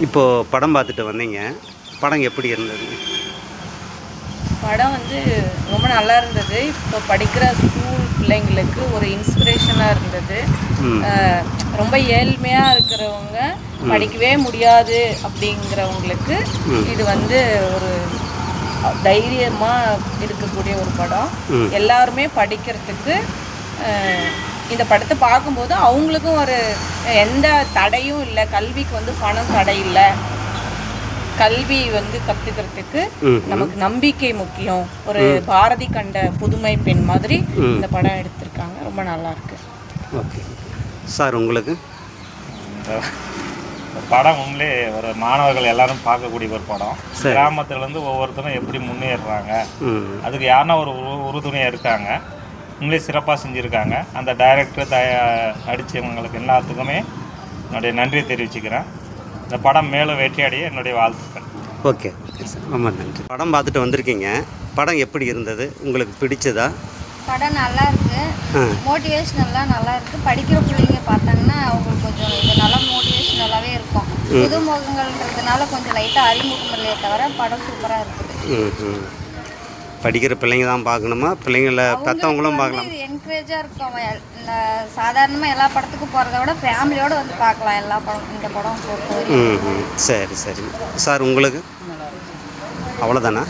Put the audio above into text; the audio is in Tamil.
இப்போது படம் பார்த்துட்டு வந்தீங்க, படம் எப்படி இருந்தது? படம் வந்து ரொம்ப நல்லா இருந்தது. இப்போ படிக்கிற ஸ்கூல் பிள்ளைங்களுக்கு ஒரு இன்ஸ்பிரேஷனாக இருந்தது. ரொம்ப ஏழ்மையாக இருக்கிறவங்க படிக்கவே முடியாது அப்படிங்கிறவங்களுக்கு இது வந்து ஒரு தைரியமாக இருக்கக்கூடிய ஒரு படம். எல்லாருமே படிக்கிறதுக்கு இந்த படத்தை பார்க்கும்போது அவங்களுக்கும் ஒரு எந்த தடையும் இல்லை. கல்விக்கு வந்து பணம் தடை இல்லை. கல்வி வந்து கற்றுக்கிறதுக்கு நமக்கு நம்பிக்கை முக்கியம். ஒரு பாரதி கண்ட புதுமை பெண் மாதிரி இந்த படம் எடுத்திருக்காங்க. ரொம்ப நல்லா இருக்கு. ஓகே சார், உங்களுக்கு படம் உண்மையிலே ஒரு மாணவர்கள் எல்லாரும் பார்க்கக்கூடிய ஒரு படம். கிராமத்துலேருந்து ஒவ்வொருத்தரும் எப்படி முன்னேறுறாங்க, அதுக்கு யாருன்னா ஒரு உறுதுணையாக இருக்காங்க. உண்மையிலே சிறப்பாக செஞ்சுருக்காங்க. அந்த டைரக்டர் நடித்தவங்களுக்கு எல்லாத்துக்குமே என்னுடைய நன்றியை தெரிவிச்சுக்கிறேன். இந்த படம் மேலும் வெற்றியடைய என்னுடைய வாழ்த்துக்கள். ஓகே சார், ரொம்ப நன்றி. படம் பார்த்துட்டு வந்திருக்கீங்க, படம் எப்படி இருந்தது? உங்களுக்கு பிடிச்சதா? படம் நல்லா இருக்குது. மோட்டிவேஷ்னல்லாம் நல்லா இருக்குது. படிக்கிற பிள்ளைங்க பார்த்தாங்கன்னா அவங்களுக்கு கொஞ்சம் இது நல்லா மோட்டிவேஷ்னலாகவே இருக்கும். புது முகங்கள்ன்றதுனால கொஞ்சம் லைட்டாக அறிமுகம் இல்லையே தவிர படம் சூப்பராக இருக்குது. படிக்கிற பிள்ளைங்க தான் பார்க்கணுமா, பிள்ளைங்கள பெற்றவங்களும் பார்க்கலாம்? இது என்கரேஜாக இருக்கும். இந்த சாதாரணமாக எல்லா படத்துக்கும் போகிறத விட ஃபேமிலியோடு வந்து பார்க்கலாம் எல்லா படம். இந்த படம் பொறுத்தவரைக்கும் சரி சரி சார், உங்களுக்கு அவ்வளோதானா?